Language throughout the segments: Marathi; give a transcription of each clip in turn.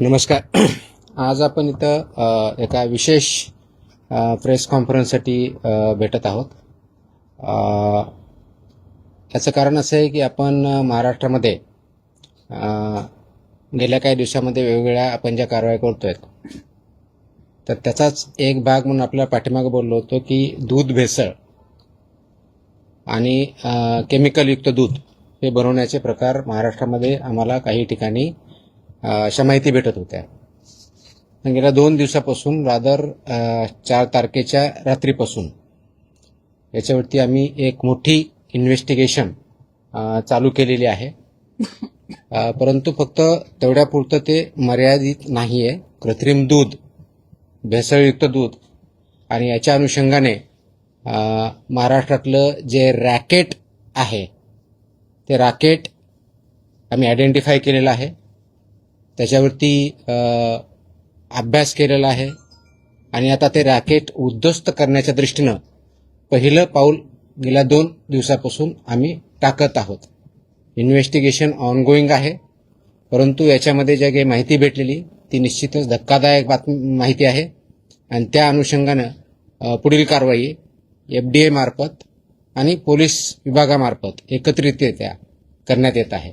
नमस्कार. आज आपण इथं एका विशेष प्रेस कॉन्फरन्ससाठी भेटत आहोत. याचं कारण असं आहे की आपण महाराष्ट्रामध्ये गेल्या काही दिवसामध्ये वेगवेगळ्या आपण ज्या कारवाई करतोय, तर त्याचाच एक भाग म्हणून आपल्या पाठीमागे बोललो होतो की दूध भेसळ आणि केमिकलयुक्त दूध हे बनवण्याचे प्रकार महाराष्ट्रामध्ये आम्हाला काही ठिकाणी अशा माहिती भेटत होत्या. गेल्या 2 दिवसापासून रादर 4 तारखेच्या रात्रीपासून याच्यावरती आम्ही एक मोठी इन्व्हेस्टिगेशन चालू केलेली आहे. परंतु फक्त तेवढ्यापुरतं ते मर्यादित नाही आहे. कृत्रिम दूध, भेसळयुक्त दूध आणि याच्या अनुषंगाने महाराष्ट्रातलं जे रॅकेट आहे ते रॅकेट आम्ही आयडेंटिफाय केलेलं आहे. त्याच्यावरती अभ्यास केलेला आहे आणि आता ते रॅकेट उद्ध्वस्त करण्याच्या दृष्टीनं पहिलं पाऊल गेल्या 2 दिवसापासून आम्ही टाकत आहोत. इन्व्हेस्टिगेशन ऑनगोईंग आहे, परंतु याच्यामध्ये ज्या काही माहिती भेटलेली ती निश्चितच धक्कादायक माहिती आहे आणि त्या अनुषंगानं पुढील कारवाई FDA मार्फत आणि पोलीस विभागामार्फत एकत्रितरित्या करण्यात येत आहे.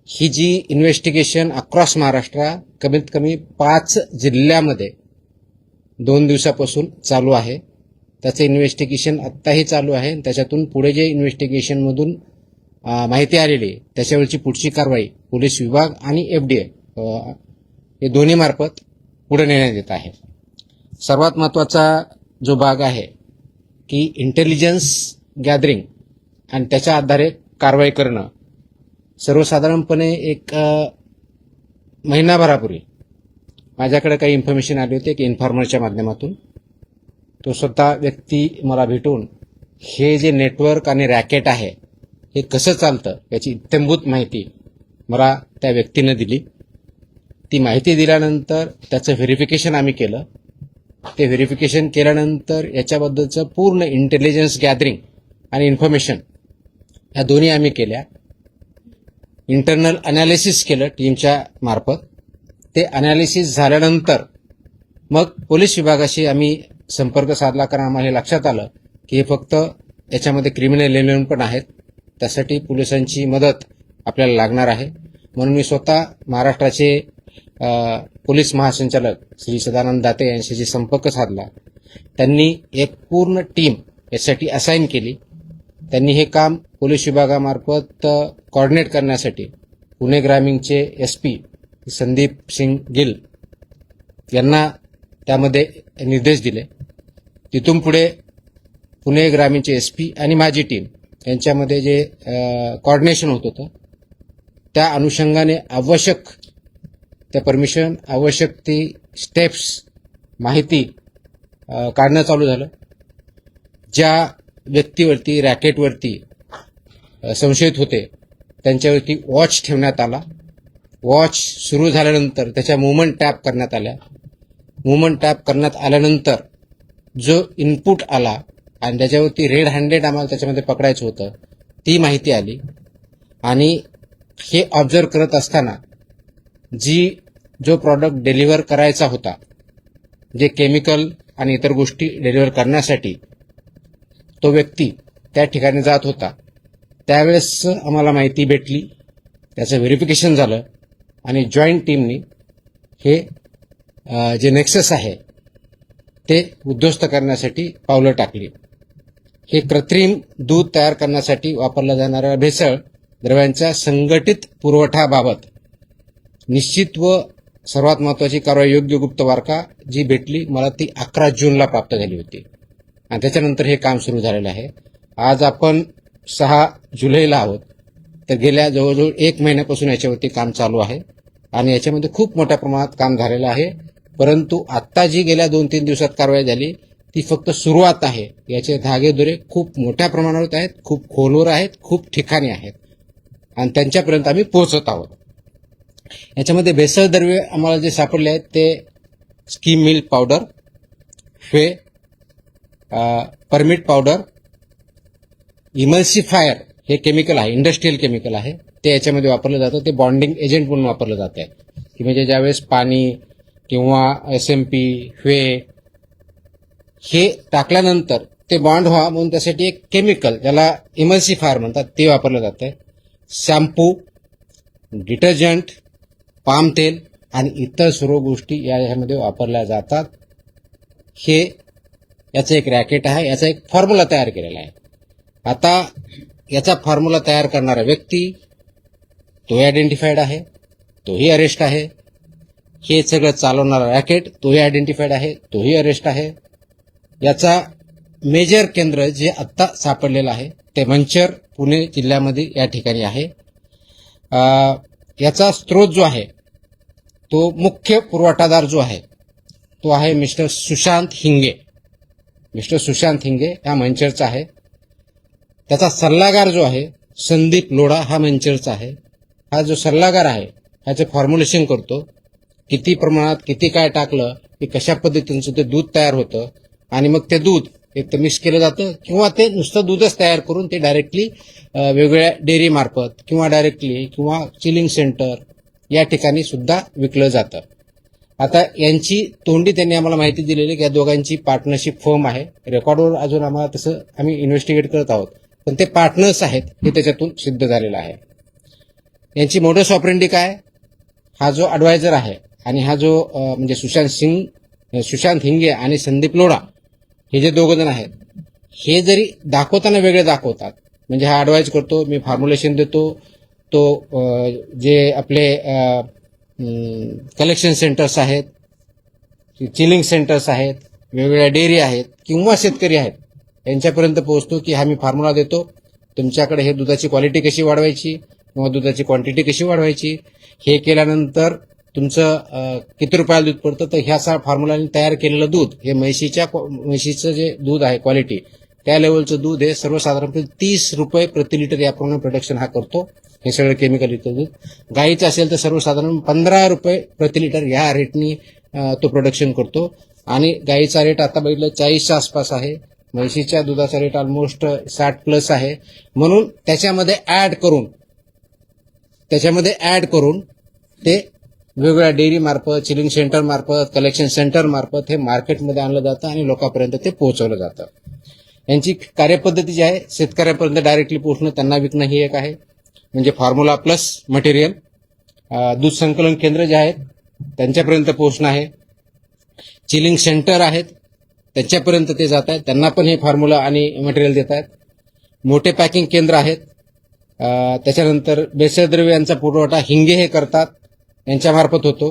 ही जी इन्व्हेस्टिगेशन अक्रॉस महाराष्ट्र कमीत कमी 5 जिल्ह्यामध्ये 2 दिवसापासून चालू आहे. त्याचं इन्व्हेस्टिगेशन आत्ताही चालू आहे. त्याच्यातून पुढे जे इन्व्हेस्टिगेशनमधून माहिती आलेली त्याच्यावरची पुढची कारवाई पोलीस विभाग आणि FDA हे दोन्ही मार्फत पुढे नेण्यात येत आहे. सर्वात महत्त्वाचा जो भाग आहे की इंटेलिजन्स गॅदरिंग आणि त्याच्या आधारे कारवाई करणं. सर्वसाधारणपणे एक महिनाभरापूर्वी माझ्याकडे काही इन्फॉर्मेशन आली होती की इन्फॉर्मरच्या माध्यमातून तो स्वतः व्यक्ती मला भेटून हे जे नेटवर्क आणि रॅकेट आहे हे कसं चालतं याची इत्थंभूत माहिती मला त्या व्यक्तीनं दिली. ती माहिती दिल्यानंतर त्याचं व्हेरिफिकेशन आम्ही केलं. ते व्हेरिफिकेशन केल्यानंतर याच्याबद्दलचं पूर्ण इंटेलिजन्स गॅदरिंग आणि इन्फॉर्मेशन ह्या दोन्ही आम्ही केल्या. इंटरनल अनालिसिस केलं टीमच्या मार्फत. ते अनालिसिस झाल्यानंतर मग पोलीस विभागाशी आम्ही संपर्क साधला, कारण आम्हाला हे लक्षात आलं की हे फक्त याच्यामध्ये क्रिमिनल एलिमेंट पण आहेत. त्यासाठी पोलिसांची मदत आपल्याला लागणार आहे. म्हणून मी स्वतः महाराष्ट्राचे पोलीस महासंचालक श्री सदानंद दाते यांच्याशी संपर्क साधला. त्यांनी एक पूर्ण टीम यासाठी असाइन केली. त्यांनी हे काम पोलीस विभागामार्फत कोऑर्डिनेट करण्यासाठी पुणे ग्रामीणचे SP संदीप सिंग गिल यांना त्यामध्ये निर्देश दिले. तिथून पुढे पुणे ग्रामीणचे SP आणि माझी टीम यांच्यामध्ये जे कोऑर्डिनेशन होत होतं त्या अनुषंगाने आवश्यक ती स्टेप्स माहिती काढणं चालू झालं. ज्या व्यक्तीवरती रॅकेटवरती संशयित होते त्यांच्यावरती वॉच ठेवण्यात आला. वॉच सुरू झाल्यानंतर त्याच्या मूव्हमेंट टॅप करण्यात आल्या. मूव्हमेंट टॅप करण्यात आल्यानंतर जो इनपुट आला आणि त्याच्यावरती रेड हँडेड आम्हाला त्याच्यामध्ये पकडायचं होतं ती माहिती आली. आणि हे ऑब्झर्व करत असताना जो प्रॉडक्ट डिलिव्हर करायचा होता, जे केमिकल आणि इतर गोष्टी डिलिव्हर करण्यासाठी तो व्यक्ती त्या ठिकाणी जात होता, त्यावेळेस आम्हाला माहिती भेटली. त्याचं व्हेरिफिकेशन झालं आणि जॉईंट टीमनी हे जे नेक्सस आहे ते उद्ध्वस्त करण्यासाठी पावलं टाकली. हे कृत्रिम दूध तयार करण्यासाठी वापरल्या जाणाऱ्या भेसळ द्रव्यांच्या संघटित पुरवठ्याबाबत निश्चित व सर्वात महत्त्वाची कारवाई योग्य गुप्तवार्ता जी भेटली मला ती 11 जूनला प्राप्त झाली होती आणि त्याच्यानंतर हे काम सुरू झालेलं आहे. आज आपण 6 जुलैला आहोत. तर गेल्या जवळजवळ 1 महिन्यापासून याच्यावरती काम चालू आहे आणि याच्यामध्ये खूप मोठ्या प्रमाणात काम झालेलं आहे. परंतु आत्ता जी गेल्या 2-3 दिवसात कारवाई झाली ती फक्त सुरुवात आहे. याचे धागेदोरे खूप मोठ्या प्रमाणावर आहेत, खूप खोलवर आहेत, खूप ठिकाणी आहेत आणि त्यांच्यापर्यंत आम्ही पोहोचत आहोत. याच्यामध्ये भेसळ द्रव्ये आम्हाला जे सापडले आहेत ते scheme milk powder, permit powder, emulsifier हे केमिकल आहे, इंडस्ट्रियल केमिकल आहे, ते याच्यामध्ये वापरलं जातं. ते बॉन्डिंग एजंट म्हणून वापरलं जात आहे, की म्हणजे ज्यावेळेस पाणी किंवा SMP, हे टाकल्यानंतर ते बॉन्ड व्हा म्हणून त्यासाठी एक केमिकल, ज्याला इमल्सिफायर म्हणतात, ते वापरलं जातं. शॅम्पू, डिटर्जंट, पाम तेल आणि इतर सर्व गोष्टी यामध्ये वापरल्या जातात. हे याचं एक रॅकेट आहे, याचा एक फॉर्म्युला तयार केलेला आहे. आता याचा फॉर्म्युला तयार करणारा व्यक्ती तोही आयडेंटिफाईड आहे, तोही अरेस्ट आहे. हे सगळं चालवणारा रॅकेट तोही आयडेंटिफाईड आहे, तोही अरेस्ट आहे. याचा मेजर केंद्र जे आत्ता सापडलेलं आहे ते मंचर, पुणे जिल्ह्यामध्ये या ठिकाणी आहे. याचा स्रोत जो आहे, तो मुख्य पुरवठादार जो आहे तो आहे मिस्टर सुशांत हिंगे. मिस्टर सुशांत हिंगे हा मंचरचा आहे. त्याचा सल्लागार जो आहे संदीप लोढा हा मंचरचा आहे. हा जो सल्लागार आहे ह्याचं फॉर्म्युलेशन करतो, किती प्रमाणात किती काय टाकलं की कशा पद्धतीचं ते दूध तयार होतं, आणि मग ते दूध एक तर मिक्स केलं जातं किंवा ते नुसतं दूधच तयार करून ते डायरेक्टली वेगवेगळ्या डेअरी मार्फत किंवा डायरेक्टली किंवा चिलिंग सेंटर या ठिकाणी सुद्धा विकलं जातं. आता यांची तोंडी त्यांनी आम्हाला माहिती दिलेली की या दोघांची पार्टनरशिप फर्म आहे. रेकॉर्डवर अजून आम्हाला तसं आम्ही इन्व्हेस्टिगेट करत आहोत, पण ते पार्टनर्स आहेत हे त्याच्यातून सिद्ध झालेलं आहे. यांची मोडस ऑपरेंडी काय, हा जो ॲडवायझर आहे आणि हा जो म्हणजे सुशांत हिंगे आणि संदीप लोढा हे जे दोघं जण आहेत, हे जरी दाखवताना वेगळे दाखवतात. म्हणजे हा ॲडवाइज करतो, मी फॉर्म्युलेशन देतो, तो जे आपले कलेक्शन सेंटर्स आहेत, चिलिंग सेंटर्स आहेत, वेगवेगळ्या डेअरी आहेत किंवा शेतकरी आहेत, यांच्यापर्यंत पोहोचतो की हा मी फॉर्म्युला देतो, तुमच्याकडे हे दुधाची क्वालिटी कशी वाढवायची किंवा दुधाची क्वांटिटी कशी वाढवायची, हे केल्यानंतर तुमचं किती रुपयाला दूध पडतं. तर ह्याचा फॉर्म्युलाने तयार केलेलं दूध हे म्हशीचं जे दूध आहे क्वालिटी, त्या लेवलचं दूध हे सर्वसाधारणपणे 30 रुपये प्रति लिटर याप्रमाणे प्रोडक्शन हा करतो. हे सगळं केमिकल युक्त दूध. गाईचं असेल तर सर्वसाधारण 15 रुपये प्रति लिटर या रेटनी तो प्रोडक्शन करतो. आणि गाईचा रेट आता बघितलं 40च्या आसपास आहे. म्हशीच्या दुधाचा रेट ऑलमोस्ट 60+ आहे. म्हणून त्याच्यामध्ये ऍड करून ते वेगवेगळ्या डेअरी मार्फत, चिलिंग सेंटर मार्फत, कलेक्शन सेंटर मार्फत हे मार्केटमध्ये आणलं जातं आणि लोकांपर्यंत ते पोहोचवलं जातं. यांची कार्यपद्धती जी आहे, शेतकऱ्यापर्यंत डायरेक्टली पोहोचणं, त्यांना विकणं ही एक आहे. म्हणजे फॉर्म्युला प्लस मटेरियल. दूध संकलन केंद्र जे आहेत त्यांच्यापर्यंत पोहोचणं आहे. चिलिंग सेंटर आहेत त्यांच्यापर्यंत ते जात आहेत, त्यांना पण हे फॉर्म्युला आणि मटेरियल देत आहेत. मोठे पॅकिंग केंद्र आहेत. त्याच्यानंतर भेसळद्रव्य यांचा पुरवठा हिंगे हे करतात, यांच्यामार्फत होतो.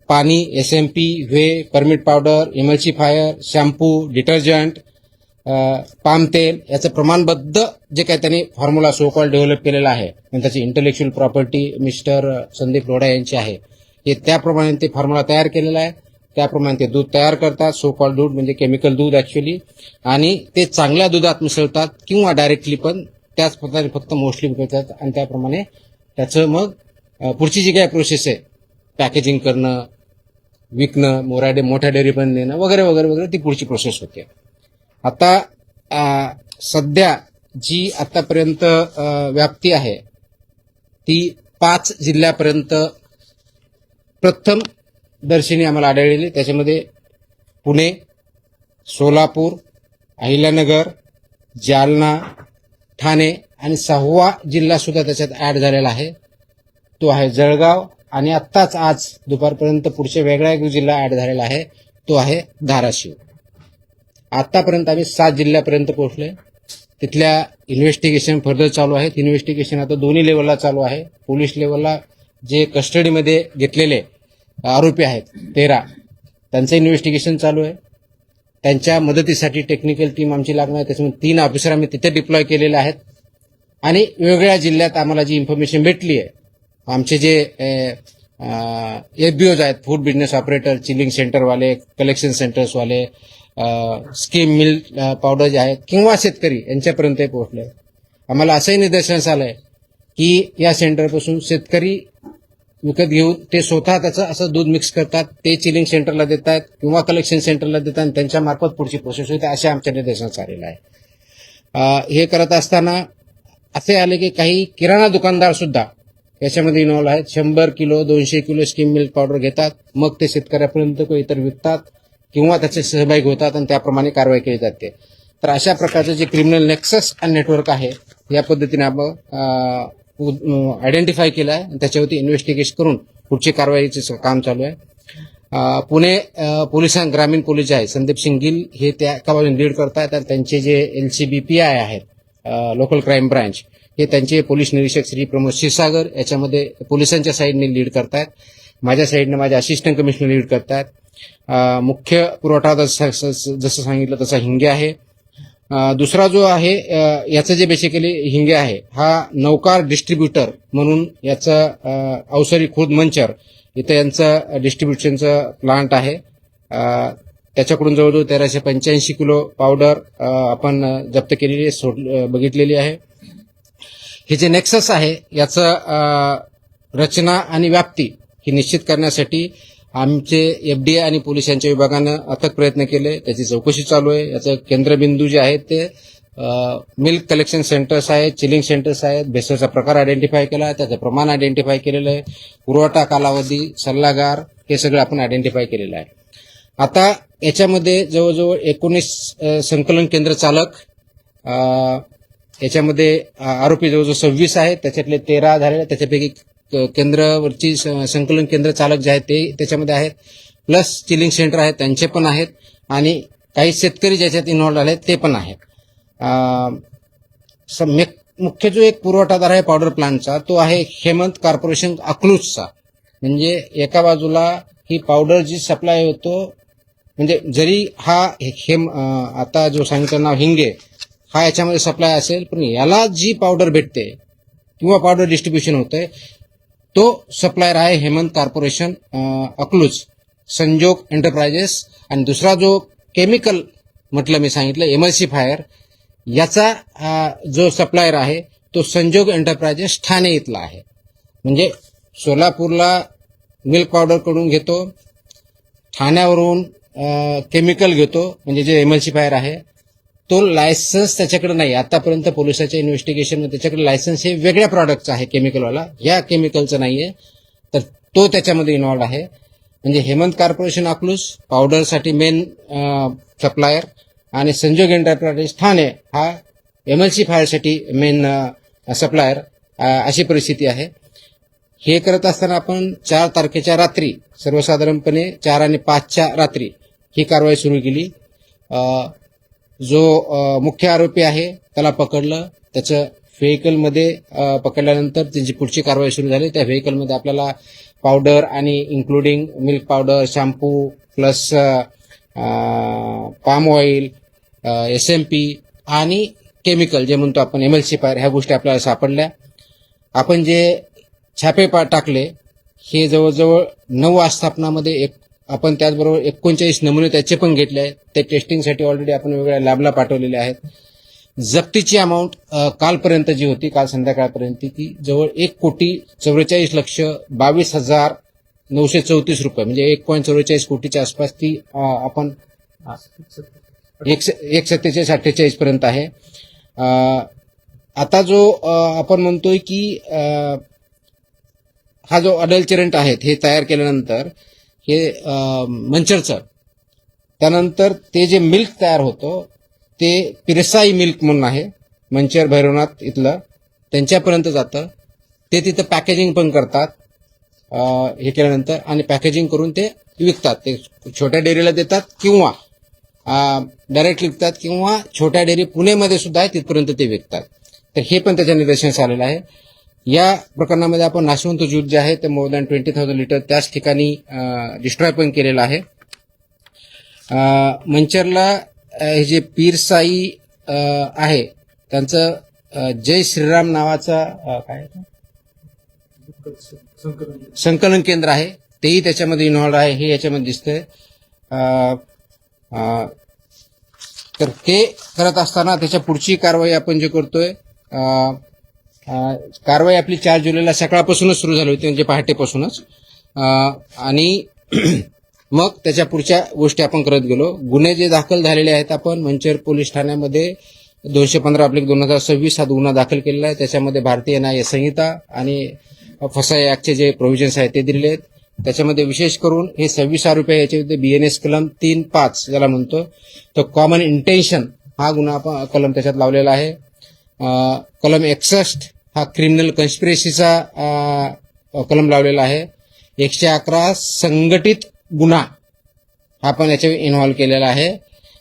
पाणी, SMP, permit powder, emulsifier, shampoo, detergent, palm तेल याचं प्रमाणबद्ध जे काही त्यांनी फॉर्म्युला सो कॉल डेव्हलप केलेला आहे, आणि त्याची intellectual property mister Sandeep Lodha यांची आहे, हे त्याप्रमाणे ते फॉर्म्युला तयार केलेला आहे. त्याप्रमाणे ते दूध तयार करतात, सो कॉल दूध म्हणजे केमिकल दूध ऍक्च्युअली, आणि ते चांगल्या दुधात मिसळतात किंवा डायरेक्टली पण त्याच प्रकारे फक्त मोस्टली मिळतात. आणि त्याप्रमाणे त्याचं मग पुढची जी काही प्रोसेस आहे, पॅकेजिंग करणं, विकणं, मोठ्या डेअरी पण देणं वगैरे वगैरे वगैरे, ती पुढची प्रोसेस होते. आता सध्या जी आतापर्यंत व्याप्ती आहे ती 5 जिल्ह्यापर्यंत प्रथम दर्शनी आम्हाला आढळलेली. त्याच्यामध्ये पुणे, सोलापूर, अहिल्यानगर, जालना, ठाणे आणि 6वा जिल्हा सुद्धा त्याच्यात ऍड झालेला आहे, तो आहे जळगाव. आणि आत्ताच आज दुपारपर्यंत पुढच्या वेगळा एक जिल्हा ऍड झालेला आहे, तो आहे धाराशिव. आतापर्यंत आम्ही 7 जिल्ह्यापर्यंत पोहोचलोय. तिथल्या इन्व्हेस्टिगेशन फर्दर चालू आहेत. इन्व्हेस्टिगेशन आता दोन्ही लेवलला चालू आहे. पोलीस लेवलला जे कस्टडीमध्ये घेतलेले आरोपी आहेत 13, त्यांचं इन्व्हेस्टिगेशन चालू आहे. त्यांच्या मदतीसाठी टेक्निकल टीम आमची लागणार आहे. त्याच्यामुळे 3 ऑफिसर आम्ही तिथे डिप्लॉय केलेले आहेत. आणि वेगवेगळ्या जिल्ह्यात आम्हाला जी इन्फॉर्मेशन भेटली आहे, आमचे जे FBOs आहेत, फूड बिझनेस ऑपरेटर, चिलिंग सेंटरवाले, कलेक्शन सेंटर्सवाले, स्कीम मिल्क पावडर जे आहेत किंवा शेतकरी यांच्यापर्यंत पोहोचले. आम्हाला असंही निदर्शनास आलंय की या सेंटरपासून शेतकरी विकत घेऊन ते स्वतः त्याचं असं दूध मिक्स करतात, ते चिलिंग सेंटरला देतात किंवा कलेक्शन सेंटरला देतात आणि त्यांच्या मार्फत पुढची प्रोसेस होते, अशा आमच्या निदर्शनास आलेलं आहे. हे करत असताना असे आले की काही किराणा दुकानदार सुद्धा याच्यामध्ये इन्व्हॉल्व आहेत. 100 kilo 200 kilo skim milk powder घेतात, मग ते शेतकऱ्यापर्यंत इतर विकतात किंवा त्याचे सहभागी होतात आणि त्याप्रमाणे कारवाई केली जाते. तर अशा प्रकारचं जे क्रिमिनल नेक्सस आणि नेटवर्क आहे या पद्धतीने आपण आयडेंटिफाय केलं आहे. त्याच्यावरती इन्व्हेस्टिगेशन करून पुढची कारवाईचे काम चालू आहे. पुणे ग्रामीण पोलीस जे आहे संदीप सिंग गिल हे त्या कामाला लीड करतात आणि त्यांचे जे LCBPI आहेत लोकल क्राईम ब्रांच हे त्यांचे पोलीस निरीक्षक श्री प्रमोद क्षीरसागर याच्यामध्ये पोलिसांच्या साईडने लीड करतात. माझ्या साईडने माझे असिस्टंट कमिशनर लीड करतात. मुख्य पुरवठादार जसं सांगितलं तसा हिंगे आहे. दुसरा जो आहे याचं जे बेसिकली हिंगे आहे हा नौकार डिस्ट्रीब्युटर म्हणून याचं अवसरी खुर्द मंचर इथं यांचं डिस्ट्रीब्युशनचं प्लांट आहे. त्याच्याकडून जवळजवळ 1385 किलो पावडर आपण जप्त केलेली बघितलेली आहे. हे जे नेक्सस आहे याचं रचना आणि व्याप्ती ही निश्चित करण्यासाठी आमचे FBI आणि पोलीस यांच्या विभागानं अथक प्रयत्न केले. त्याची चौकशी चालू आहे. याचं केंद्रबिंदू जे आहेत ते मिल्क कलेक्शन सेंटर्स आहेत, चिलिंग सेंटर्स आहेत. भेसळचा प्रकार आयडेंटिफाय केला, त्याचं प्रमाण आयडेंटिफाय केलेलं आहे, पुरवठा कालावधी, सल्लागार हे सगळं आपण आयडेंटिफाय केलेलं आहे. आता याच्यामध्ये जवळजवळ 19 संकलन केंद्र चालक, याच्यामध्ये आरोपी जवळजवळ 26 आहेत, त्याच्यातले 13 झालेले, त्याच्यापैकी केंद्रावरची संकलन केंद्र चालक जे आहेत ते त्याच्यामध्ये आहेत, प्लस चिलिंग सेंटर आहेत त्यांचे पण आहेत आणि काही शेतकरी ज्याच्यात इन्व्हॉल्व आले ते पण आहेत. मुख्य जो एक पुरवठादार आहे पावडर प्लांटचा तो आहे हेमंत कॉर्पोरेशन अकलूजचा. म्हणजे एका बाजूला ही पावडर जी सप्लाय होतो, म्हणजे जरी हा आता जो सांगितलं नाव हिंगे हा याच्यामध्ये सप्लाय असेल, पण याला जी पावडर भेटते किंवा पावडर डिस्ट्रीब्युशन होतंय तो सप्लायर आहे हेमंत कॉर्पोरेशन अकलूज, संजोग एंटरप्राइजेस. आणि दुसरा जो केमिकल म्हटलं मी सांगितलं एमल्सिफायर, याचा जो सप्लायर आहे तो संजोग एंटरप्राइजेस ठाणे इथला आहे. म्हणजे सोलापूरला मिल्क पावडर कडून घेतो, ठाण्यावरून केमिकल घेतो म्हणजे जे एमल्सिफायर आहे तो लायसन्स त्याच्याकडे नाही. आतापर्यंत पोलिसाच्या इन्व्हेस्टिगेशनमध्ये त्याच्याकडे लायसन्स हे वेगळ्या प्रॉडक्टचा आहे केमिकलवाला, या केमिकलचं नाहीये, तर तो त्याच्यामध्ये इन्व्हॉल्व आहे. म्हणजे हेमंत कॉर्पोरेशन अकलूज पावडरसाठी मेन सप्लायर आणि संजोग एंटरप्राइजेस ठाणे हा एमल्सिफायरसाठी मेन सप्लायर, अशी परिस्थिती आहे. हे करत असताना आपण 4 तारखेच्या रात्री सर्वसाधारणपणे 4 आणि 5च्या रात्री ही कारवाई सुरू केली. जो मुख्य आरोपी आहे त्याला पकडलं, त्याचं व्हेकलमध्ये पकडल्यानंतर त्याची पुढची कारवाई सुरू झाली. त्या व्हेकलमध्ये आपल्याला पावडर आणि including milk powder, shampoo plus palm oil, SMP आणि केमिकल जे म्हणतो आपण एमल्सिफायर, ह्या गोष्टी आपल्याला सापडल्या. आपण जे छापे टाकले हे जवळजवळ 9 आस्थापनामध्ये आपण त्याचबरोबर 39 नमुने त्याचे पण घेतले आहेत. ते टेस्टिंगसाठी ऑलरेडी आपण वेगवेगळ्या लॅबला पाठवलेले आहेत. जप्तीची अमाऊंट कालपर्यंत जी होती, काल संध्याकाळपर्यंत ती जवळ 1,44,22,934 रुपये, म्हणजे 1.44 कोटीच्या आसपास ती आपण 1,47,48 पर्यंत आहे. आता जो आपण म्हणतोय की हा जो अडल्चरंट आहेत हे तयार केल्यानंतर हे मंचरचं, त्यानंतर ते जे मिल्क तयार होतं ते पिरसाई मिल्क म्हणून आहे मंचर भैरवनाथ इथलं, त्यांच्यापर्यंत जातं. ते तिथं पॅकेजिंग पण करतात हे केल्यानंतर, आणि पॅकेजिंग करून ते विकतात. ते छोट्या डेअरीला देतात किंवा डायरेक्ट विकतात, किंवा छोट्या डेअरी पुणेमध्ये सुद्धा आहे तिथपर्यंत ते विकतात. तर हे पण त्याच्या निदर्शनास आलेलं आहे. या प्रकरणामध्ये आपण नाशवंत ज्यूस जे आहे ते मोर दॅन 20,000 लिटर त्याच ठिकाणी डिस्ट्रॉय पण केलेलं आहे. मंचरला हे जे पीरसाई आहे त्यांचं जय श्रीराम नावाचा काय संकलन केंद्र आहे, तेही त्याच्यामध्ये इन्व्हॉल्व आहे, हे याच्यामध्ये दिसतंय. तर ते करत असताना त्याच्या पुढची कारवाई आपण जे करतोय, कारवाई आपली 4 जुलैला सकाळपासूनच सुरू झाली होती, म्हणजे पहाटेपासूनच. आणि मग त्याच्या पुढच्या गोष्टी आपण करत गेलो. गुन्हे जे दाखल झालेले आहेत आपण मंचर पोलीस ठाण्यामध्ये 215/2026 हा गुन्हा दाखल केलेला आहे. त्याच्यामध्ये भारतीय न्याय संहिता आणि फसाई ऍक्टचे जे प्रोव्हिजन्स आहेत ते दिलेले आहेत. त्याच्यामध्ये विशेष करून हे 26 आरोपी आहे याच्यामध्ये BNS कलम 3(5) ज्याला म्हणतो तो कॉमन इंटेन्शन हा गुन्हा कलम त्याच्यात लावलेला आहे. कलम 61 हा क्रिमिनल कन्स्पिरेसीचा कलम लावलेला आहे. 111 संघटित गुन्हा हा पण याच्या इन्व्हॉल्व केलेला आहे.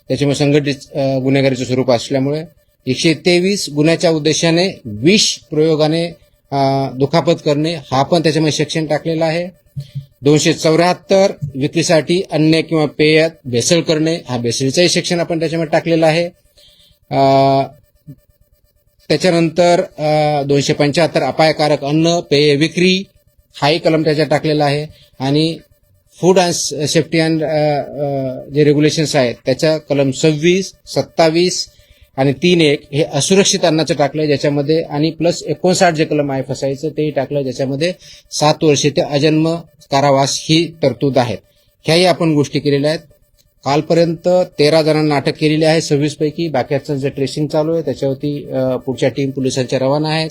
त्याच्यामुळे संघटित गुन्हेगारीचं स्वरूप असल्यामुळे 123 गुन्ह्याच्या उद्देशाने विष प्रयोगाने दुखापत करणे हा पण त्याच्यामध्ये सेक्शन टाकलेला आहे. 274 विक्रीसाठी अन्न किंवा पेयात भेसळ करणे हा भेसळीचाही सेक्शन आपण त्याच्यामध्ये टाकलेला आहे. त्याच्यानंतर 275 अपायकारक अन्न पेय विक्री हाही कलम त्याच्यात टाकलेला आहे. आणि फूड अँड सेफ्टी अँड जे रेग्युलेशन्स आहेत त्याच्या कलम 26, 27 आणि 3(1) हे असुरक्षित अन्नाचं टाकलंय ज्याच्यामध्ये, आणि प्लस 59 जे कलम आहे फसायचं तेही टाकलं ज्याच्यामध्ये 7 वर्षे ते अजन्म कारावास ही तरतूद आहेत. ह्याही आपण गोष्टी केलेल्या आहेत. कालपर्यंत 13 जणांना अटक केलेली आहे 26 पैकी. बाकीचं जे ट्रेसिंग चालू आहे त्याच्यावरती पुढच्या टीम पोलिसांच्या रवाना आहेत.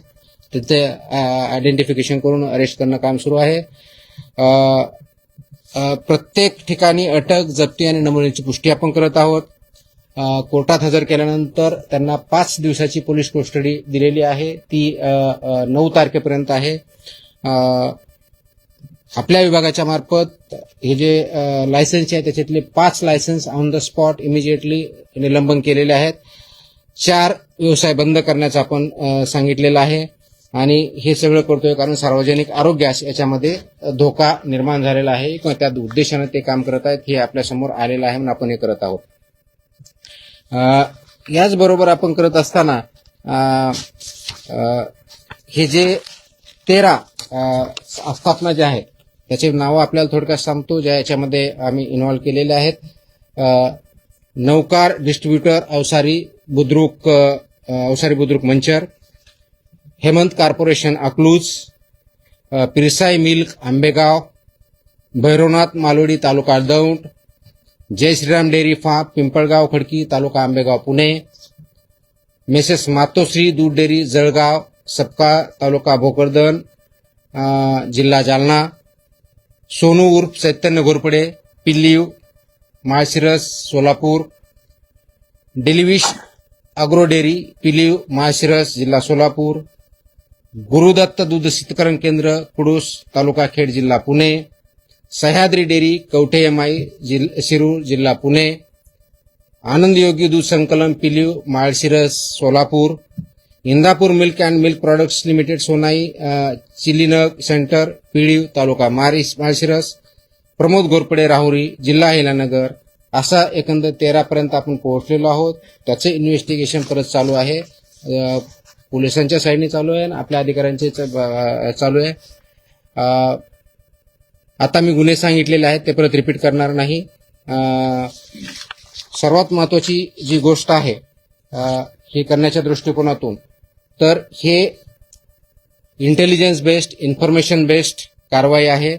तिथे आयडेंटिफिकेशन करून अरेस्ट करणं काम सुरू आहे. प्रत्येक ठिकाणी अटक, जप्ती आणि नमुन्याची पुष्टी आपण करत आहोत. कोर्टात हजर केल्यानंतर त्यांना 5 दिवसाची पोलीस कस्टडी दिलेली आहे. ती 9 तारखेपर्यंत आहे. आपल्या विभागाच्या मार्फत हे जे लायसन्स आहे त्याच्यातले 5 licence on the spot immediately निलंबन केलेले आहेत. 4 व्यवसाय बंद करण्याचं आपण सांगितलेलं आहे. आणि हे सगळं करतोय कारण सार्वजनिक आरोग्यास याच्यामध्ये धोका निर्माण झालेला आहे किंवा त्या उद्देशाने ते काम करत आहेत हे आपल्यासमोर आलेलं आहे म्हणून आपण हे करत आहोत. याचबरोबर आपण करत असताना हे जे 13 आस्थापना ज्या आहेत त्याचे नावं आपल्याला थोडक्यात सांगतो ज्या याच्यामध्ये आम्ही इन्व्हॉल्व केलेले आहेत. नौकार distributor Avsari Budruk Manchar, Hemant corporation Akluj, Pirsai milk Ambegaon, Bhairavnath Malodi taluka Daund, Jai Shriram dairy farm Pimpalgaon Khadki taluka Ambegaon Pune, messrs Matoshri दूध डेअरी जळगाव सपका तालुका भोकरदन जिल्हा जालना, सोनू उर्फ चैतन्य घोरपडे पिल्लीव माळशिरस सोलापूर, डेलिविश अग्रो डेअरी पिलीव माळशिरस जिल्हा सोलापूर, गुरुदत्त दूध शीतकरण केंद्र कुडूस तालुका खेड जिल्हा पुणे, सह्याद्री डेअरी कवठे एमआय शिरूर जिल्हा पुणे, आनंद योगी दूध संकलन Piliv Malshiras Solapur, Indapur milk and milk products limited Sonai chilling centre Piliv taluka Malshiras, Pramod Ghorpade Rahuri जिल्हा हिलानगर. असा एकंदर 13 पर्यंत आपण पोहोचलेलो आहोत. त्याचे इन्व्हेस्टिगेशन परत चालू आहे. पोलिसांच्या साईडने चालू आहे आणि आपल्या अधिकाऱ्यांचे चालू आहे. आता मी गुन्हे सांगितलेले आहेत ते परत रिपीट करणार नाही. सर्वात महत्वाची जी गोष्ट आहे हे करण्याच्या दृष्टिकोनातून तर हे इंटेलिजन्स बेस्ड इन्फॉर्मेशन बेस्ड कारवाई आहे.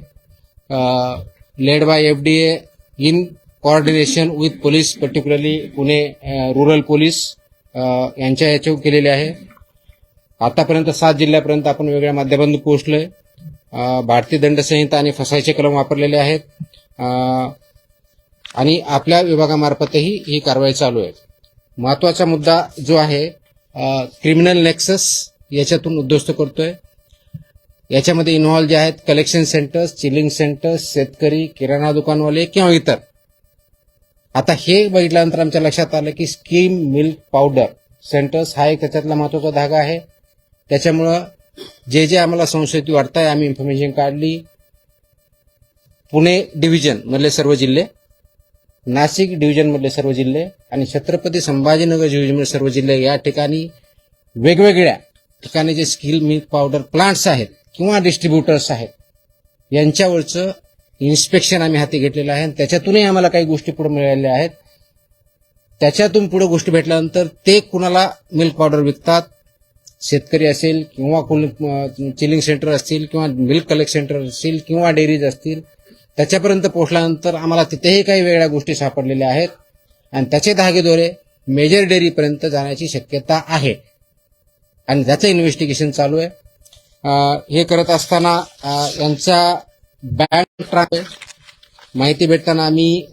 Led by FDA in coordination with police particularly Pune rural police यांच्या याच्यावर केलेले आहे. आतापर्यंत 7 जिल्ह्यापर्यंत आपण वेगळ्या माध्यमातून पोहोचलोय. भारतीय दंड संहिता आणि फसाईचे कलम वापरलेले आहेत आणि आपल्या विभागामार्फतही ही कारवाई चालू आहे. महत्वाचा मुद्दा जो आहे क्रिमिनल नेक्सस याच्यातून उद्ध्वस्त करतोय. याच्यामध्ये इन्व्हॉल्व जे आहेत कलेक्शन सेंटर्स, चिलिंग सेंटर्स, शेतकरी, किराणा दुकानवाले किंवा इतर. आता हे बघितल्यानंतर आमच्या लक्षात आलं की स्कीम मिल्क पावडर सेंटर्स हा एक त्याच्यातला महत्वाचा धागा आहे. त्याच्यामुळं जे आम्हाला संशयित वाटतंय आम्ही इन्फॉर्मेशन काढली. पुणे डिव्हिजन मधले सर्व जिल्हे, नाशिक डिव्हिजन मधले सर्व जिल्हे आणि छत्रपती संभाजीनगर डिव्हिजन मधले सर्व जिल्हे या ठिकाणी वेगवेगळ्या ठिकाणी जे स्किल मिल्क पावडर प्लांट्स आहेत किंवा डिस्ट्रीब्युटर्स आहेत यांच्यावरचं इन्स्पेक्शन आम्ही हाती घेतलेलं आहे. त्याच्यातूनही आम्हाला काही गोष्टी पुढे मिळालेल्या आहेत. त्याच्यातून पुढे गोष्टी भेटल्यानंतर ते कुणाला मिल्क पावडर विकतात, शेतकरी असेल किंवा चिलिंग सेंटर असतील किंवा मिल्क कलेक्ट सेंटर असतील किंवा डेअरीज असतील, त्याच्यापर्यंत पोहोचल्यानंतर आम्हाला तिथेही काही वेगळ्या गोष्टी सापडलेल्या आहेत आणि त्याचे धागेदोरे मेजर डेअरीपर्यंत जाण्याची शक्यता आहे आणि त्याचं इन्व्हेस्टिगेशन चालू आहे. हे करत असताना यांचा बँक ट्रान्सफर माहिती भेटताना आम्ही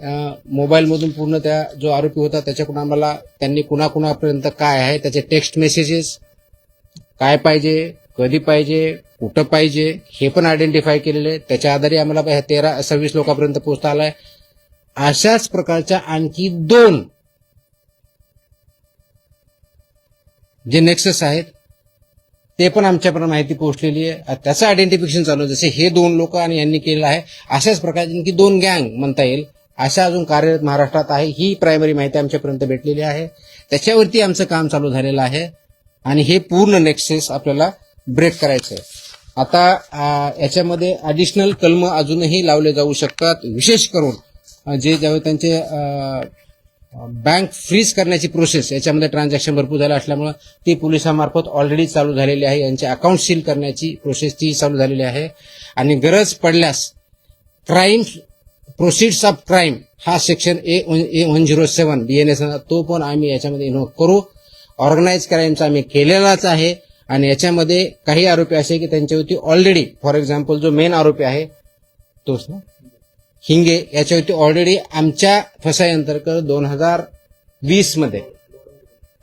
मोबाईलमधून पूर्ण त्या जो आरोपी होता त्याच्याकडून आम्हाला त्यांनी कुणाकुणापर्यंत काय आहे त्याचे टेक्स्ट मेसेजेस, काय पाहिजे, कधी पाहिजे, कुठं पाहिजे हे पण आयडेंटिफाय केलेले. त्याच्या आधारे आम्हाला 13-26 लोकांपर्यंत पोहोचता आलाय. अशाच प्रकारच्या आणखी 2 जे नेक्सस आहेत ते पण आमच्यापर्यंत माहिती पोहोचलेली आहे. त्याचं आयडेंटिफिकेशन चालू आहे. जसे हे 2 लोक आणि यांनी केलेलं आहे अशाच प्रकारची आणखी 2 गँग म्हणता येईल अशा अजून कार्यरत महाराष्ट्रात आहे. ही प्रायमरी माहिती आमच्यापर्यंत भेटलेली आहे. त्याच्यावरती आमचं काम चालू झालेलं आहे आणि हे पूर्ण नेक्सस आपल्याला ब्रेक करायचं आहे. आता याच्यामध्ये ॲडिशनल कलम अजूनही लावले जाऊ शकतात. विशेष करून जे ज्यावेळी त्यांचे बँक फ्रीज करण्याची प्रोसेस याच्यामध्ये ट्रान्झॅक्शन भरपूर झालं असल्यामुळे ती पोलिसांमार्फत ऑलरेडी चालू झालेली आहे. यांचे अकाउंट सील करण्याची प्रोसेस ती चालू झालेली आहे आणि गरज पडल्यास क्राईम प्रोसिड्स ऑफ क्राईम हा सेक्शन A107 BNS तो पण आम्ही याच्यामध्ये इन्व्हॉल्व करू. ऑर्गनाइज क्राईमचा आम्ही केलेलाच आहे आणि याच्यामध्ये काही आरोपी असे की त्यांच्यावरती ऑलरेडी फॉर एक्झाम्पल जो मेन आरोपी आहे तोच ना हिंगे याच्यावरती ऑलरेडी आमच्या फसाई अंतर्गत 2020 मध्ये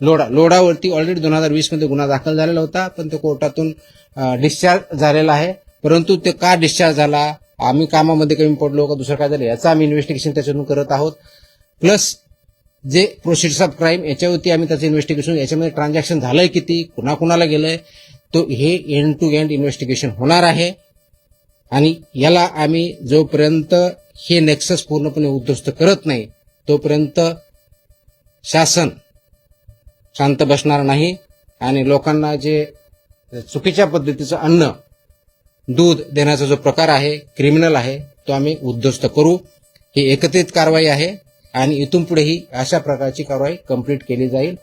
लोडावरती ऑलरेडी 2020 मध्ये गुन्हा दाखल झालेला होता पण तो कोर्टातून डिस्चार्ज झालेला आहे. परंतु ते का डिस्चार्ज झाला, आम्ही कामामध्ये कमी पडलो का दुसरं काय झालं याचं आम्ही इन्व्हेस्टिगेशन त्याच्यातून करत आहोत. प्लस जे प्रोसिड्स ऑफ क्राईम याच्यावरती आम्ही त्याचं इन्व्हेस्टिगेशन याच्यामध्ये ट्रान्झॅक्शन झालंय किती, कुणाकुणाला गेलंय तो हे एंड टू एंड इन्व्हेस्टिगेशन होणार आहे आणि याला आम्ही जोपर्यंत हे नेक्सस पूर्णपणे उद्ध्वस्त करत नाही तोपर्यंत शासन शांत बसणार नाही आणि लोकांना जे चुकीच्या पद्धतीचं अन्न दूध देण्याचा जो प्रकार आहे क्रिमिनल आहे तो आम्ही उद्ध्वस्त करू. ही एकत्रित कारवाई आहे आणि इथून पुढेही अशा प्रकारची कारवाई कंप्लीट केली जाईल.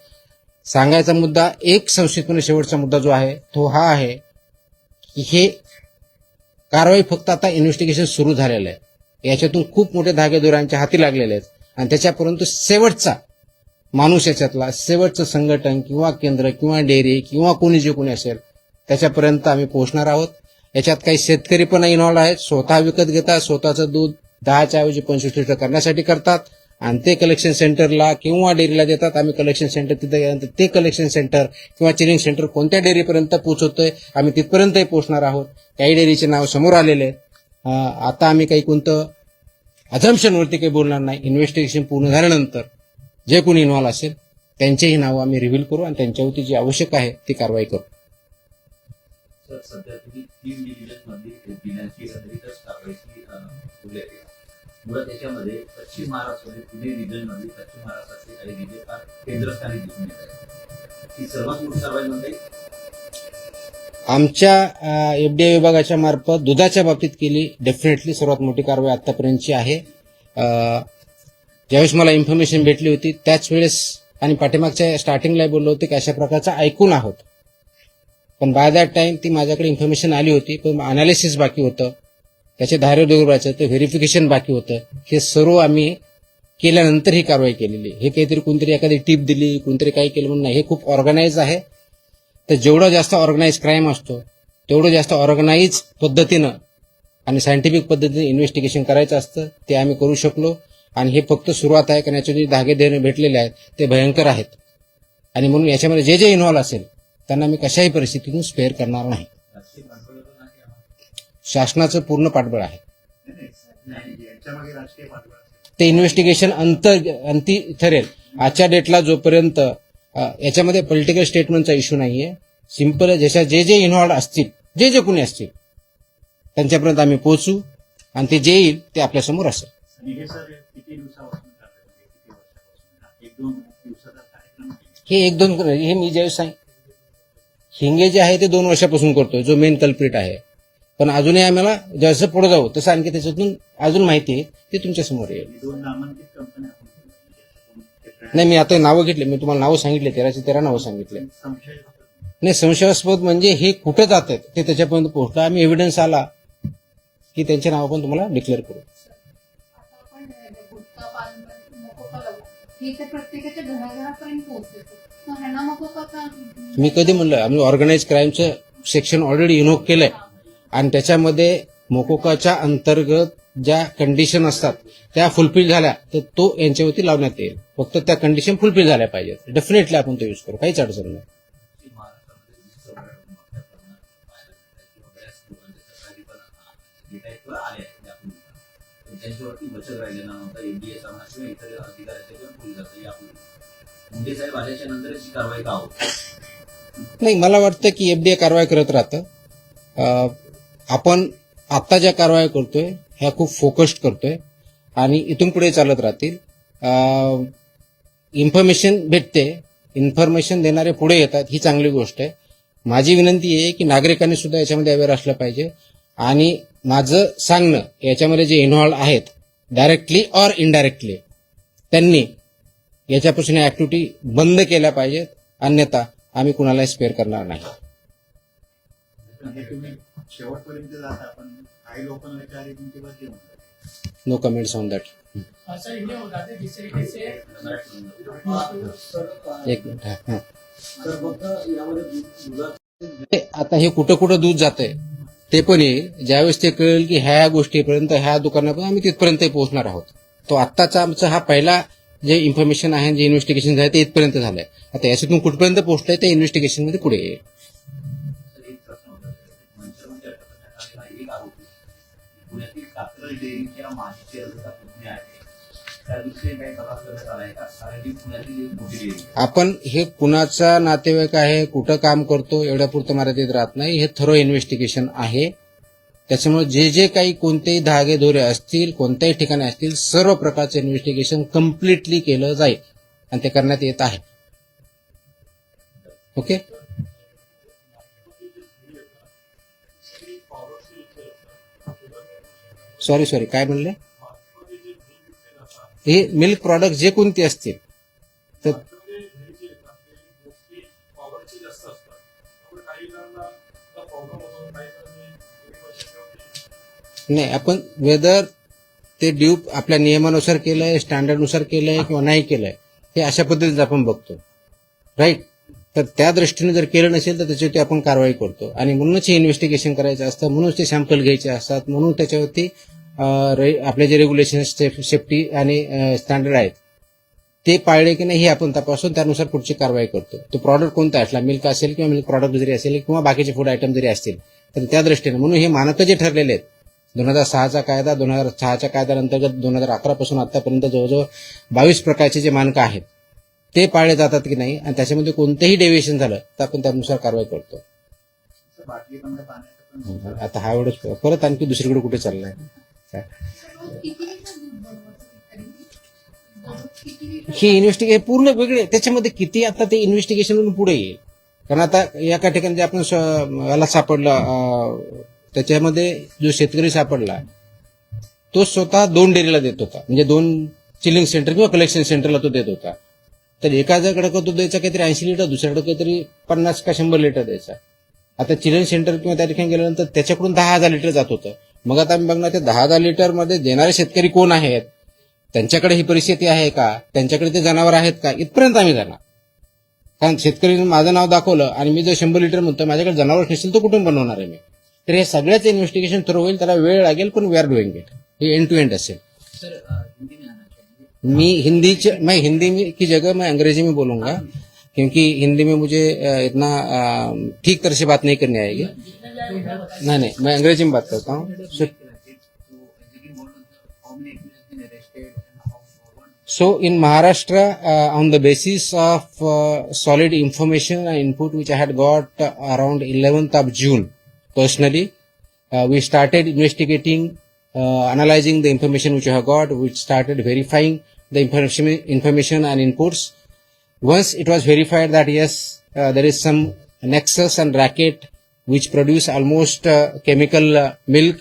सांगायचा मुद्दा एक संक्षिप्तपणे शेवटचा मुद्दा जो आहे तो हा आहे की हे कारवाई फक्त आता इन्व्हेस्टिगेशन सुरू झालेलं आहे. याच्यातून खूप मोठे धागेदोऱ्यांच्या हाती लागलेले आहेत आणि त्याच्यापर्यंत शेवटचा माणूस याच्यातला शेवटचं संघटन किंवा केंद्र किंवा डेअरी किंवा कोणी जे कोणी असेल त्याच्यापर्यंत आम्ही पोहोचणार आहोत. याच्यात काही शेतकरी पण इन्व्हॉल्व आहेत. स्वतः विकत घेतात, स्वतःचं दूध 10च्या ऐवजी 25 लिटर करण्यासाठी करतात आणि ते कलेक्शन सेंटरला किंवा डेअरीला देतात. आम्ही कलेक्शन सेंटर तिथे गेल्यानंतर ते कलेक्शन सेंटर किंवा चिलिंग सेंटर कोणत्या डेअरीपर्यंत पोहोचवतोय आम्ही तिथपर्यंतही पोहोचणार आहोत. काही डेअरीचे नाव समोर आलेले आहेत. आता आम्ही काही कोणतं अझम्पशनवरती काही बोलणार नाही. इन्व्हेस्टिगेशन पूर्ण झाल्यानंतर जे कोणी इन्व्हॉल्व असेल त्यांचेही नावं आम्ही रिव्हील करू आणि त्यांच्यावरती जी आवश्यक आहे ती कारवाई करू. सध्या तुम्ही 3 डिव्हिजन मध्ये पिण्याची अधिकच कारवाईची उल्लेख केला. मुळात त्याच्यामध्ये पश्चिम महाराष्ट्रामध्ये पुणे रिजन मध्ये पश्चिम महाराष्ट्रातले काही जिल्हे फार केंद्रस्थानी दिसून येत आहेत. ही सर्वात मोठी कारवाई म्हणजे आमच्या एफडीआय विभागाच्या मार्फत दुधाच्या बाबतीत केली डेफिनेटली सर्वात मोठी कारवाई आतापर्यंतची आहे. ज्यावेळेस मला इन्फॉर्मेशन भेटली होती त्याच वेळेस आणि पाठीमागच्या स्टार्टिंगला बोललो होते की अशा प्रकारचं ऐकून आहोत पण बाय दॅट टाइम ती माझ्याकडे इन्फॉर्मेशन आली होती पण अनालिसिस बाकी होतं, त्याचे धार्यदुर्बाचं ते व्हेरिफिकेशन बाकी होतं. हे सर्व आम्ही केल्यानंतर ही कारवाई केलेली. हे काहीतरी कोणतरी एखादी टीप दिली कोणतरी काही केलं म्हणून नाही. हे खूप ऑर्गनाइज आहे. तर जेवढं जास्त ऑर्गनाइज क्राईम असतो तेवढं जास्त ऑर्गनाइज पद्धतीनं आणि सायंटिफिक पद्धतीने इन्व्हेस्टिगेशन करायचं असतं. ते आम्ही करू शकलो आणि हे फक्त सुरुवात आहे कारण याचे जे धागे देणे भेटलेले आहेत ते भयंकर आहेत आणि म्हणून याच्यामध्ये जे जे इन्व्हॉल्व असेल त्यांना मी कशाही परिस्थितीतून स्पेअर करणार नाही. शासनाचं पूर्ण पाठबळ आहे. ते इन्व्हेस्टिगेशन अंती ठरेल. आजच्या डेटला जोपर्यंत याच्यामध्ये पॉलिटिकल स्टेटमेंटचा इश्यू नाहीये. सिंपल जशा जे जे इन्व्हॉल्व असतील जे जे कोणी असतील त्यांच्यापर्यंत आम्ही पोहोचू आणि ते जे येईल ते आपल्यासमोर असेल. हे 1-2 हे मी ज्यावेळेस हिंगे जे आहे ते 2 वर्षापासून करतोय जो मेन कल्प्रिट आहे. पण अजूनही आम्हाला जसं पुढे जाऊ तसं आणखी त्याच्यातून अजून माहिती आहे ते तुमच्या समोर येईल. नाही मी आता नावं घेतले, मी तुम्हाला नावं सांगितले 13 नावं सांगितले. नाही संशयास्पद म्हणजे हे कुठे जात आहेत ते त्याच्यापर्यंत पोहोचतं. आम्ही एव्हिडन्स आला की त्यांचे नाव पण तुम्हाला डिक्लेअर करू. हे तर प्रत्येकाच्या घराघरापर्यंत पोहोचतो. मग ह्यांना मग का मी कधी म्हणलं आम्ही ऑर्गनाइज क्राईमचं सेक्शन ऑलरेडी इन्व्होक केलंय आणि त्याच्यामध्ये मोकोकाच्या अंतर्गत ज्या कंडिशन असतात त्या फुलफिल झाल्या तर तो यांच्यावरती लावण्यात येईल. फक्त त्या कंडिशन फुलफिल झाल्या पाहिजेत. डेफिनेटली आपण तो यूज करू, काहीच अडचण नाही. की महाराष्ट्रामध्ये दिवसाभरात मोठ्या प्रमाणात पाहायला मिळतात किंवा बऱ्याच लोकांच्या तक्रारी पण डिटेक्टवर आल्या आहेत यापूर्वी. पण त्यांच्यावरती बचत राहिलेला नव्हता. एनडीए सामना किंवा इतर अधिकाऱ्याच्या किंवा पोलिसांचा यापूर्वी मुंडे साहेब आल्याच्या नंतरच ही कारवाई का होती? नाही, मला वाटतं की एफडीए कारवाई करत राहतं. आपण आता ज्या कारवाई करतोय ह्या खूप फोकस्ड करतोय आणि इथून पुढे चालत राहतील. इन्फॉर्मेशन भेटते, इन्फॉर्मेशन देणारे पुढे येतात, ही चांगली गोष्ट आहे. माझी विनंती आहे की नागरिकांनी सुद्धा याच्यामध्ये अवेअर असलं पाहिजे आणि माझं सांगणं याच्यामध्ये जे इन्व्हॉल्व आहेत डायरेक्टली ऑर इनडायरेक्टली त्यांनी याच्यापासून ऍक्टिव्हिटी बंद केल्या पाहिजेत. अन्यथा आम्ही कुणालाही स्पेअर करणार नाही. म्हणजे तुम्ही शेवटपर्यंत जाता पण काही लोकांना विचारी तुमची बदली होणार. No comments on that. Sir ये हो जाते जिस तरीके से एक मिनिट. हा. आता हे कुठं कुठं दूध जातंय ते पण येईल. ज्यावेळेस ते कळेल की ह्या गोष्टीपर्यंत ह्या दुकानापर्यंत आम्ही तिथपर्यंत पोहोचणार आहोत. तो आत्ताचा आमचा हा पहिला जे इन्फॉर्मेशन आहे, जे इन्व्हेस्टिगेशन झालं ते इथपर्यंत झालंय. आता याच्यातून कुठपर्यंत पोहोचलंय ते इन्व्हेस्टिगेशन मध्ये पुढे येईल. तर एक प्रश्न होता मंचरमध्ये अटक करण्यात आलेला एक आरोपी पुण्यातील कात्रज डेअरीच्या माजी चेअरमनचा पुतणी आहे. त्या दृष्टीने काही तपास करण्यात आला आहे का? कारण ही पुण्यातील एक मोठी डेअरी. आपण हे कुणाचा नातेवाईक आहे, कुठं काम करतो एवढ्या पुरतं मर्यादित राहत नाही. हे थरो इन्व्हेस्टिगेशन आहे. त्याच्यामुळे जे जे काही कोणतेही धागे दोरे असतील, कोणत्याही ठिकाणी असतील, सर्व प्रकारचं इन्व्हेस्टिगेशन कम्प्लिटली केलं जाईल आणि ते करण्यात येत आहे. ओके. सॉरी काय म्हणले? हे मिल्क प्रॉडक्ट जे कोणते असतील तर नाही, आपण वेदर ते ड्यूप आपल्या नियमानुसार केलंय, स्टँडर्डनुसार केलंय किंवा नाही केलंय हे अशा पद्धतीचं आपण बघतो. राईट. तर त्या दृष्टीने जर केलं नसेल तर त्याच्यावरती आपण कारवाई करतो आणि म्हणूनच हे इन्व्हेस्टिगेशन करायचं असतं, म्हणूनच ते सॅम्पल घ्यायचे असतात, म्हणून त्याच्यावरती आपले जे रेग्युलेशन सेफ्टी आणि स्टँडर्ड आहेत ते पाळले की नाही हे आपण तपासून त्यानुसार पुढची कारवाई करतो. तो प्रॉडक्ट कोणता असला, मिल्क असेल किंवा मिल्क प्रॉडक्ट जरी असेल किंवा बाकीचे फूड आयटम जरी असतील तर त्या दृष्टीने म्हणून हे मानकं जे ठरलेले आहेत 2006चा कायदा, 2006च्या कायद्याअंतर्गत 2011 पासून आतापर्यंत जवळजवळ 22 प्रकारचे जे मानकं आहेत ते पाळले जातात की नाही आणि त्याच्यामध्ये कोणतेही डेव्हिएशन झालं तर आपण त्यानुसार कारवाई करतो. बाटली बंद पाण्याचं पण आता हा एवढंच, परत आणखी दुसरीकडे कुठे चाललाय? किती लिटर दूध बनवतात तरी? किती लिटर? हे इन्व्हेस्टिगेशन पूर्ण वेगळे. त्याच्यामध्ये किती आता ते इन्व्हेस्टिगेशन पुढे येईल. कारण आता एका ठिकाणी जे आपण याला सापडला त्याच्यामध्ये जो शेतकरी सापडला तो स्वतः 2 डेअरीला देत होता, म्हणजे 2 चिलिंग सेंटर किंवा कलेक्शन सेंटरला तो देत होता. तर एकाकडे तो द्यायचा काहीतरी 80 लिटर, दुसऱ्याकडे काहीतरी 50 का 100 लिटर द्यायचा. आता चिलिंग सेंटर किंवा त्या ठिकाणी गेल्यानंतर त्याच्याकडून 10,000 लिटर जात होतं. मग आता आम्ही बघणार ते 10,000 लिटर मध्ये देणारे शेतकरी कोण आहेत, त्यांच्याकडे ही परिस्थिती आहे का, त्यांच्याकडे ते जनावर आहेत का, इथपर्यंत आम्ही जाणार. कारण शेतकरीने माझं नाव दाखवलं आणि मी जर 100 लिटर म्हणतो माझ्याकडे जनावर नसेल तर कुठून बनवणार आहे मी? तर हे सगळ्याच इन्व्हेस्टिगेशन थ्रू होईल, त्याला वेळ लागेल पण वी आर डुईंग इट. हे एंड टू एंड असेल. सर हिंदी में आना चाहिए. मैं हिंदी की जगह मैं अंग्रेजी में बोलूंगा क्योंकि हिंदी में मुझे इतना ठीक तरह से बात नहीं करनी आएगी. नहीं, मैं अंग्रेजी में बात करता हूँ. So in Maharashtra, on the basis of solid information and input which I had got around 11th of June, personally, we started investigating, analyzing the information which I have got, which started verifying the information and inputs. Once it was verified that yes, there is some nexus and racket which produce almost chemical milk,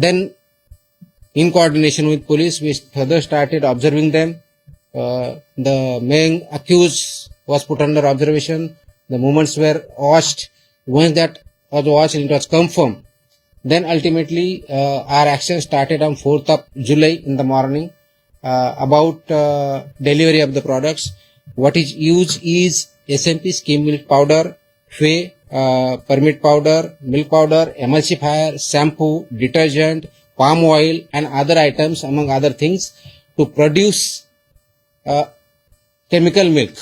then in coordination with police, we further started observing them. The main accused was put under observation. The movements were watched. Once that was watched and it was confirmed, then ultimately our action started on 4th of July in the morning. about delivery of the products. What is used is SMP, skim milk powder, whey, permit powder, milk powder, emulsifier, shampoo, detergent, palm oil, and other items, among other things, to produce chemical milk.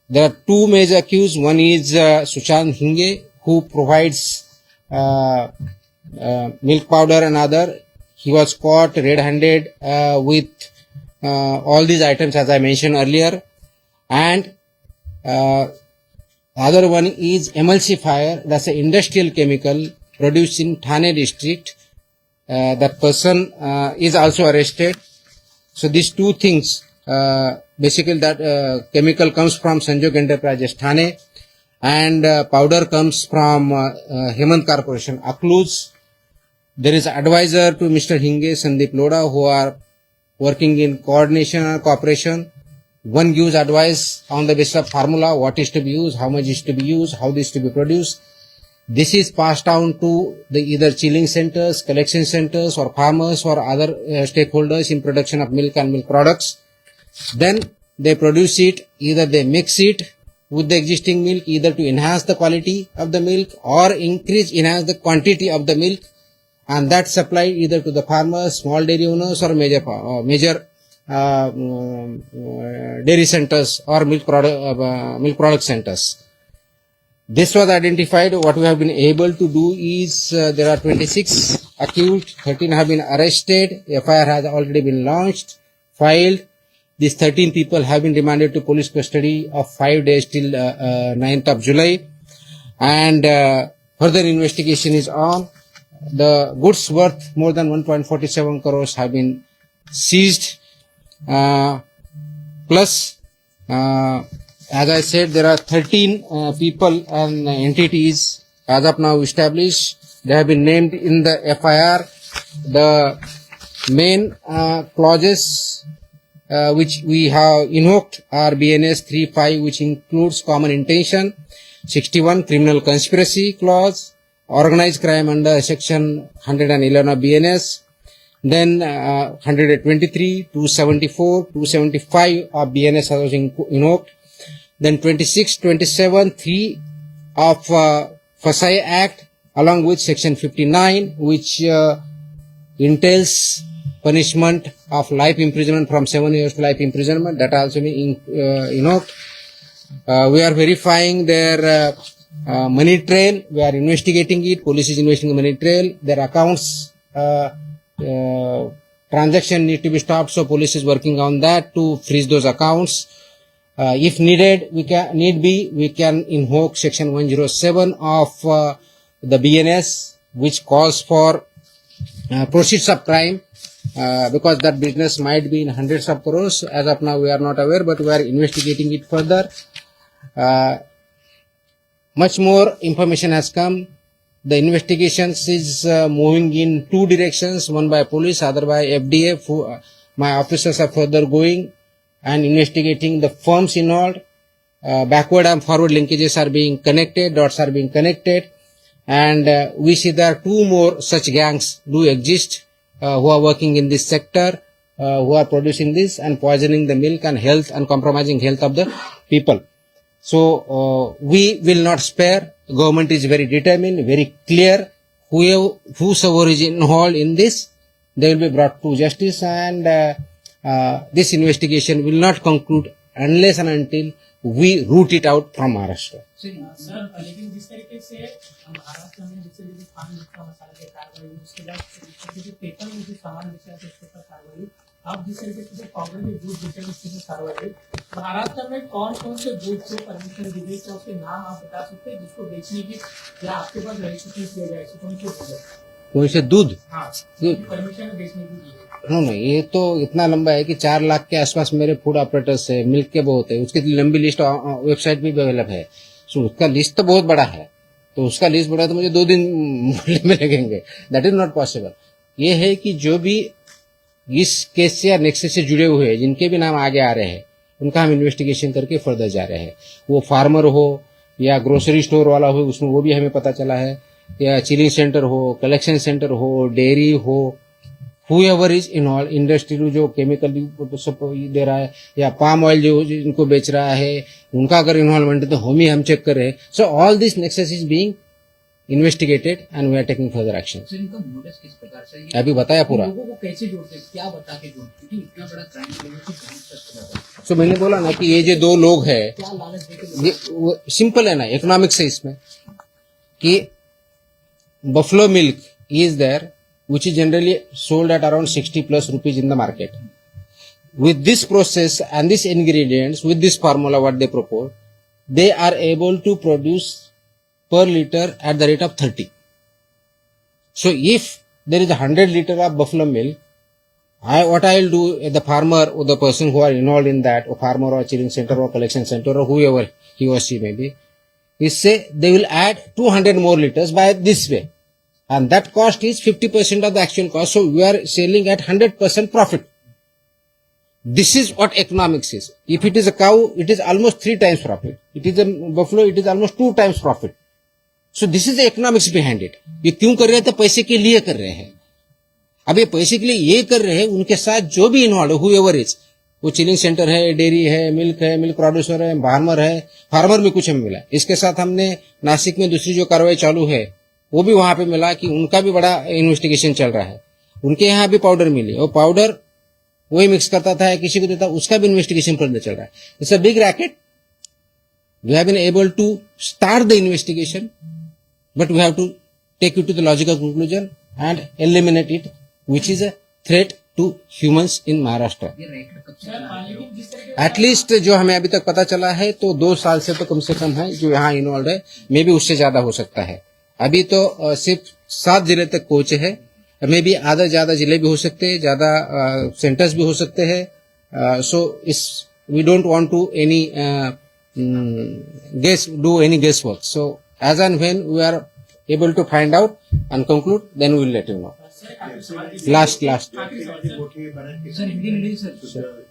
There are two major accused. One is Sushant Hinge, who provides milk powder and other. He was caught red-handed with all these items, as I mentioned earlier. And other one is emulsifier. That's an industrial chemical produced in Thane district. That person is also arrested. So these two things, basically that chemical comes from Sanjog Enterprises Thane, and powder comes from Hemant Corporation Akluz. There is advisor to Mr. Hinge, Sandeep Loda, who are working in coordination and cooperation. One gives advice on the basis of formula, what is to be used, how much is to be used, how this is to be produced. This is passed down to the either chilling centers, collection centers, or farmers or other stakeholders in production of milk and milk products. Then they produce it, either they mix it with the existing milk, either to enhance the quality of the milk or enhance the quantity of the milk, and that supplied either to the farmers, small dairy owners, or major dairy centers or milk product centers. This was identified. What we have been able to do is there are 26 accused, 13 have been arrested, FIR has already been launched, filed. These 13 people have been remanded to police custody of 5 days till 9th of July, and further investigation is on. The goods worth more than 1.47 crores have been seized. Plus, as I said, there are 13 people and entities as of now established. They have been named in the FIR. The main clauses which we have invoked are BNS 3.5, which includes common intention, 61 criminal conspiracy clause, organized crime under section 111 of BNS, then 123, 274, 275 of BNS was invoked, then 26, 27, 3 of FSI Act, along with section 59, which entails punishment of life imprisonment from 7 years to life imprisonment. That also been invoked. We are verifying their money trail. We are investigating it. Police is investigating the money trail. Their accounts transaction need to be stopped, so police is working on that to freeze those accounts. If needed, we can invoke section 107 of the BNS, which calls for proceeds of crime, because that business might be in hundreds of crores. As of now, we are not aware, but we are investigating it further. Much more information has come. The investigations is moving in two directions, one by police, other by FDF. My officers are further going and investigating the firms involved. Backward and forward linkages are being connected, dots are being connected, and we see there are two more such gangs do exist who are working in this sector, who are producing this and poisoning the milk and health and compromising health of the people. So we will not spare. Government is very determined, very clear. Whosoever is involved in this, they will be brought to justice, and this investigation will not conclude unless and until we root it out from Maharashtra. Sir, लेकिन जिस तरीके से महाराष्ट्र में जिस तरीके से पान मिर्चा मसाला की कार्रवाई, उसके बाद जो पेपर में जो सामान बेचा है उसके ऊपर कार्रवाई, आप जिस तरीके से पाउडर के दूध बेचे उसके ऊपर कार्रवाई, महाराष्ट्र में कौन कौन से दूध को परमिशन दी गई, तो उसके नाम आप बता सकते हैं जिसको बेचने की या आपके पास रजिस्ट्रेशन किया जाए, कौन से कौन से दूध? हाँ, परमिशन बेचने की दी है। नहीं, ये तो इतना लंबा है कि 4 लाख के आसपास मेरे फूड ऑपरेटर्स है, मिल्क के बहुत है, उसकी लंबी लिस्ट वेबसाइट भी अवेलेबल है। सो उसका लिस्ट तो बहुत बड़ा है, तो उसका लिस्ट बड़ा तो मुझे 2 दिन बोलने में लगेंगे। That is not possible. ये है कि जो भी इस केस से या नेक्सस से जुड़े हुए हैं, जिनके भी नाम आगे आ रहे हैं, उनका हम इन्वेस्टिगेशन करके फर्दर जा रहे हैं। वो फार्मर हो या ग्रोसरी स्टोर वाला हो, उसमें वो भी हमें पता चला है, या चिलिंग सेंटर हो, कलेक्शन सेंटर हो, डेयरी हो, whoever is involved, इंडस्ट्री जो केमिकल दे रहा है या पाम ऑयल जो इनको बेच रहा है, उनका अगर इन्वॉल्वमेंट है तो हम चेक कर रहे हैं. So all this nexus is being investigated and we are taking further action. Sir इनका मोटिव किस प्रकार से ये अभी बताया पूरा. लोगों को कैसे जोड़ते हैं, क्या बता के जोड़ते हैं, क्योंकि इतना बड़ा क्राइम लोगों की जान तक जाता है। सो मैंने बोला ना कि ये जो दो लोग हैं, क्या लालच देके ये सिंपल है ना, इकोनॉमिक्स है इसमें कि buffalo milk is there which is generally sold at around 60 plus rupees in the market. With this process and these ingredients, with this formula what they propose, they are able to produce per liter at the rate of 30. So if there is 100 liter of buffalo milk, what I will do, the farmer or the person who are involved in that, or farmer or chilling center or collection center or whoever he or she may be, is say they will add 200 more liters by this way. And that cost is 50% of the actual cost. So we are selling at 100% profit. This is what economics is. If it is a cow, it is almost 3 times profit. It is a buffalo, it is almost 2 times profit. So this is the economics behind it. ये क्यों कर रहे हैं? तो पैसे के लिए कर रहे हैं. अब ये पैसे के लिए ये कर रहे हैं, उनके साथ जो भी इन्वॉल्व है, whoever is, वो चिलिंग सेंटर है, डेयरी है, मिल्क प्रोड्यूसर है, फार्मर में कुछ हमें मिला. इसके साथ हमने नासिक में दूसरी जो कार्रवाई चालू है, वो भी वहां पे मिला कि उनका भी बड़ा इन्वेस्टिगेशन चल रहा है. उनके यहाँ भी पाउडर मिली, वो पाउडर वही मिक्स करता था, किसी को देता, उसका भी इन्वेस्टिगेशन पर चल रहा है. It's a big racket. We have been able to start the investigation, but we have to take it to the logical conclusion and eliminate it, which is a threat to humans in Maharashtra. ये रैकेट कब से सर, चला है? लेकिन जिस तरह एटलीस्ट जो हमें अभी तक पता चला है तो 2 साल से तो कम से कम है जो यहाँ इन्वॉल्व है. मे भी उससे ज्यादा हो सकता है. अभी तो सिर्फ 7 जिले तक पहुंचे हैं. मे भी आधा ज्यादा जिले भी हो सकते हैं, ज्यादा सेंटर्स भी हो सकते हैं. सो इस we don't want to any do any guess work. So as and when we are able to find out and conclude, then we will let you know. Sir, काफी सवाल लास्ट गोठे बऱ्याच सर हिंदी मध्ये सर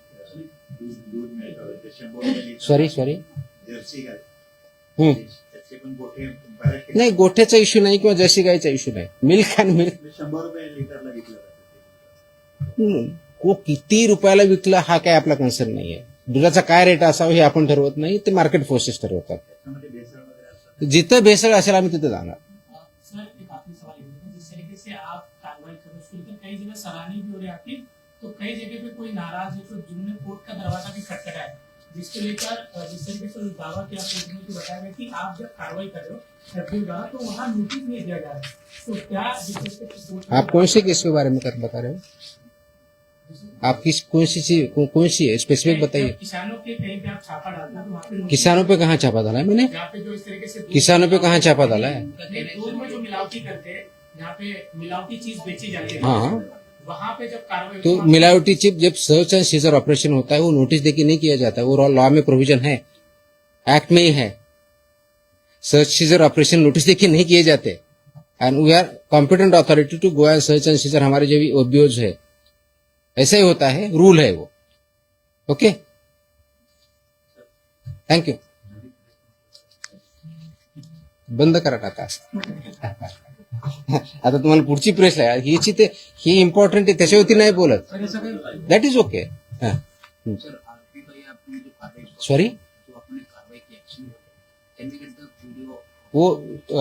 दूध मिळतं ते 100 मिली सॉरी जर्सी गाय हम्म. त्याचे पण गोठे बऱ्याच नाही, गोठ्याचा इश्यू नाही किंवा जर्सी गायचा इश्यू नाही. मिल्क अँड मिल्क 100 रुपये लिटरला विकलं जातं. को किती रुपयाला विकला हा काय आपला कन्सर्न नाही आहे. दुधाचा काय रेट असावा हे आपण ठरवत नाही, ते मार्केट फोर्सेस ठरवतात. त्याच्यामध्ये भेसळ वगैरे असतं. जिथं भेसळ असेल आम्ही तिथे जाणार. सर, एक आखिरी सवाल ये है, जिस तरीके से आप कार्रवाई कर रहे हो, उसके ऊपर कई जगह सराहनीय भी हो रही है आपकी, तो कई जगह पे कोई नाराज है, तो जिन्होंने कोर्ट का दरवाजा भी खटखटाया है, जिसको लेकर जिस तरीके से दावा किया कोर्ट में, तो बताया गया कि आप जब कार्रवाई कर रहे हो एफडीओ द्वारा, तो वहाँ नोटिस नहीं दिया जा रहा है. तो क्या जिस तरीके से कोर्ट में- आप कौन से केस के बारे में बता रहे हो? आप कौन सी चीज कौन सी है, स्पेसिफिक बताइए. किसानों के कहीं पे आप छापा डालते हो, तो वहाँ पे नोटिस- किसानों पे कहाँ छापा डाला है मैंने? जहाँ पे जो इस तरीके से किसानों पे कहाँ छापा डाला है? दूध में जो मिलावटी करते हैं, जहाँ पे मिलावटी चीज बेची जाती है, हाँ. वहाँ पे जब कार्रवाई तो मिलावटी चिप जब सर्च एंड सीजर ऑपरेशन होता है, वो नोटिस देके नहीं किया जाता है. वो लॉ में प्रोविजन है, एक्ट में ही है. सर्च सीजर ऑपरेशन नोटिस देके नहीं किए जाते. And we are competent authority to go and search and seizure. हमारे जो भी ओबीओज है, ऐसा ही होता है, रूल है वो. Okay, thank you. बंद करा टाका. आता तुम्हाला पुढची प्रेस आहे हीची, ते ही इम्पॉर्टंट आहे, त्याच्यावरती नाही बोलत. सर ऐसा काही that is okay. Sir RP भाई आपने जो कार्रवाई सॉरी, जो आपने कार्रवाई की action can we get the video वो